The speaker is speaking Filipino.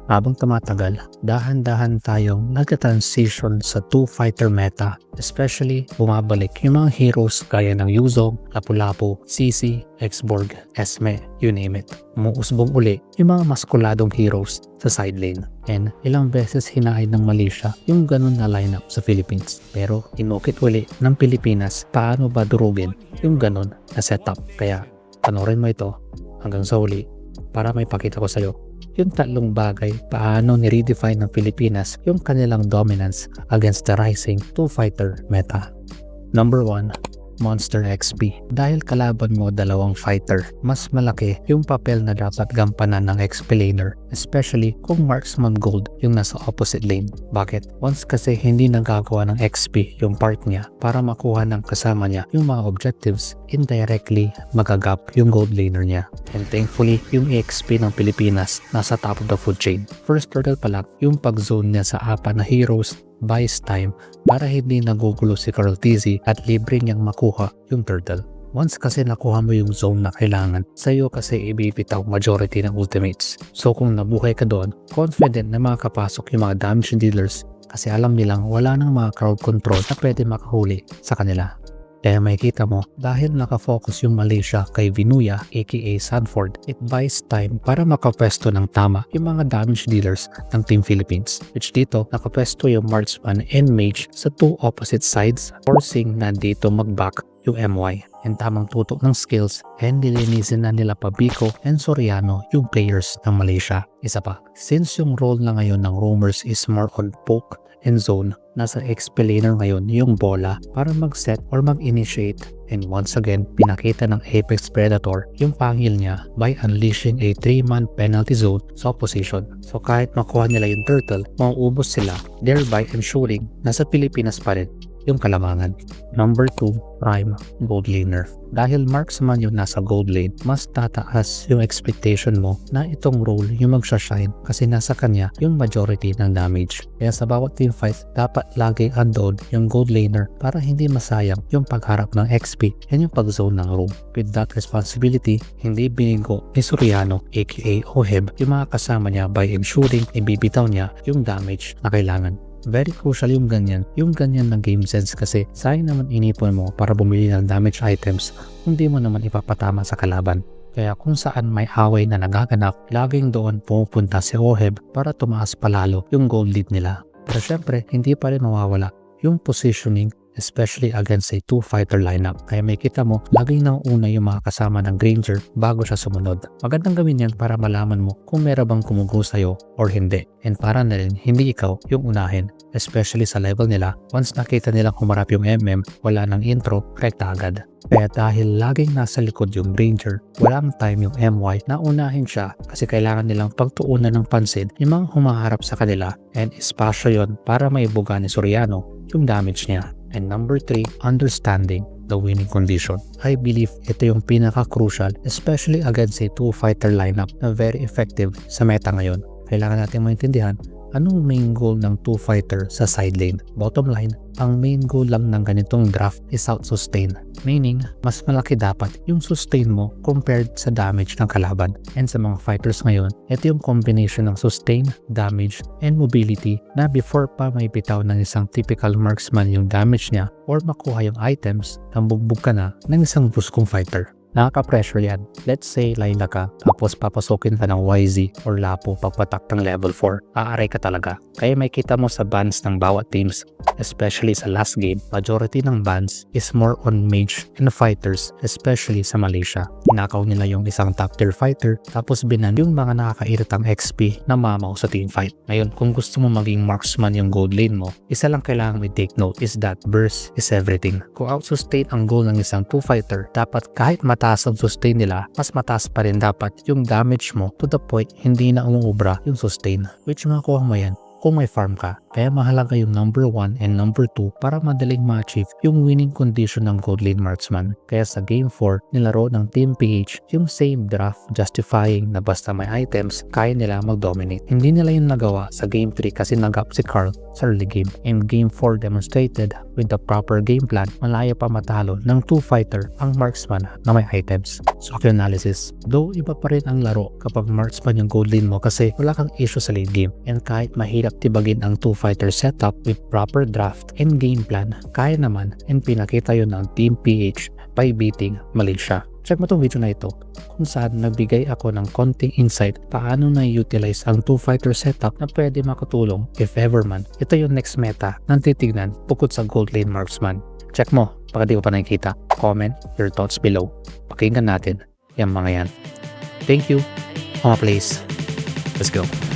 Habang tumatagal, dahan-dahan tayong nag-transition sa two-fighter meta. Especially, bumabalik yung mga heroes gaya ng Yuzong, Lapu-Lapu, Sisi, X-Borg, Esme, you name it. Umuusbong uli yung mga maskuladong heroes sa side lane. And ilang beses hinahin ng Malaysia yung ganun na lineup sa Philippines. Pero inukit uli ng Pilipinas paano ba durugin yung ganun na setup. Kaya panoorin mo ito hanggang sa huli para may pakita ko sa'yo yung tatlong bagay paano ni-redefine ng Pilipinas yung kanilang dominance against the rising two-fighter meta. Number 1, Monster XP. Dahil kalaban mo dalawang fighter, mas malaki yung papel na dapat gampanan ng XP laner, especially kung marksman gold yung nasa opposite lane. Bakit? Once kasi hindi nagagawa ng XP yung part niya para makuha ng kasama niya yung mga objectives, indirectly magagap yung gold laner niya. And thankfully, yung XP ng Pilipinas nasa top of the food chain. First turtle pa lang, yung pag-zone niya sa apat na heroes buys time para hindi nagugulo si Carl TZ at libre niyang makuha yung turtle. Once kasi nakuha mo yung zone na kailangan, sa'yo kasi ibibitaw majority ng ultimates. So kung nabuhay ka doon, confident na makakapasok yung mga damage dealers kasi alam nilang wala nang mga crowd control na pwede makahuli sa kanila. Kaya makikita mo, dahil nakafocus yung Malaysia kay Vinuya aka Sanford, it buys time para makapwesto ng tama yung mga damage dealers ng Team Philippines. Which dito, nakapwesto yung marksman and mage sa two opposite sides, forcing na dito mag-back yung MY. And tamang tutok ng skills, and nilinisin na nila Pabico and Soriano yung players ng Malaysia. Isa pa, since yung role na ngayon ng roamers is more on poke and zone, nasa XP laner ngayon yung bola para mag-set or mag-initiate. And once again, pinakita ng Apex Predator yung pangil niya by unleashing a 3-man penalty zone sa opposition. So kahit makuha nila yung turtle, mauubos sila, thereby ensuring nasa Pilipinas pa rin yung kalamangan. Number 2, Prime Gold Laner. Dahil marksman yung nasa gold lane, mas tataas yung expectation mo na itong role yung magsashine kasi nasa kanya yung majority ng damage. Kaya sa bawat teamfight, dapat lagi andon yung gold laner para hindi masayang yung pagharap ng XP and yung pag-zone ng room. With that responsibility, hindi binigo ni Soriano aka Oheb yung mga kasama niya by ensuring ibibitaw niya yung damage na kailangan. Very crucial yung ganyan ng game sense kasi sayang naman inipon mo para bumili ng damage items kung di mo naman ipapatama sa kalaban. Kaya kung saan may away na nagaganap, laging doon pumupunta si Oheb para tumaas palalo yung gold lead nila. Pero syempre, hindi pa rin mawawala yung positioning especially against a two-fighter lineup. Kaya may kita mo, laging nauuna yung mga kasama ng Granger bago siya sumunod. Magandang gawin yan para malaman mo kung meron bang kumugo sa'yo or hindi. And para na rin, hindi ikaw yung unahin. Especially sa level nila, once nakita nilang humarap yung MM, wala nang intro, rekta agad. Kaya dahil laging nasa likod yung Granger, walang time yung MY na unahin siya kasi kailangan nilang pagtuunan ng pansin yung mga humaharap sa kanila and espasyo yon para maibuga ni Soriano yung damage niya. And number 3, understanding the winning condition. I believe ito yung pinaka-crucial, especially against a two-fighter lineup na very effective sa meta ngayon. Kailangan natin maintindihan anong main goal ng two-fighter sa side lane. Bottom line, ang main goal lang ng ganitong draft is out-sustain. Meaning, mas malaki dapat yung sustain mo compared sa damage ng kalaban. And sa mga fighters ngayon, ito yung combination ng sustain, damage, and mobility na before pa may bitaw ng isang typical marksman yung damage niya or makuha yung items, nambugbog ka na ng isang buskong fighter. Nakaka-pressure yan. Let's say Layla ka, tapos papasukin ka ng YZ or Lapo pagpatak ng level 4. Aaray ka talaga. Kaya may kita mo sa bans ng bawat teams, especially sa last game, majority ng bans is more on mage and fighters, especially sa Malaysia. Inakaw nila yung isang top tier fighter, tapos binan yung mga nakakairitang XP na mamaw sa teamfight. Ngayon, kung gusto mo maging marksman yung gold lane mo, isa lang kailangan i-take note is that burst is everything. Kung out-sustain ang goal ng isang two fighter, dapat kahit mataas ang sustain nila, mas mataas pa rin dapat yung damage mo to the point hindi na umuubra yung sustain. Which makuha mo yan kung may farm ka. Kaya mahalaga yung number 1 and number 2 para madaling ma-achieve yung winning condition ng Gold Lane Marksman. Kaya sa Game 4, nilaro ng Team PH yung same draft, justifying na basta may items, kaya nila mag-dominate. Hindi nila yung nagawa sa Game 3 kasi nag-up si Carl sa early game. And Game 4 demonstrated with the proper game plan, malaya pa matalo ng 2-fighter ang Marksman na may items. So, analysis. Though iba pa rin ang laro kapag Marksman yung Gold Lane mo kasi wala kang issue sa late game. And kahit mahirap tibagin ang 2-fighter setup with proper draft and game plan, kaya naman and pinakita yun ng Team PH by beating Malaysia. Check mo itong video na ito kung saan nagbigay ako ng konting insight paano na-utilize ang 2-fighter setup na pwede makatulong if ever man. Ito yung next meta na titignan bukod sa Gold Lane Marksman. Check mo, baka di ko pa nakikita. Comment your thoughts below. Pakinggan natin yung mga yan. Thank you, mga plays. Let's go.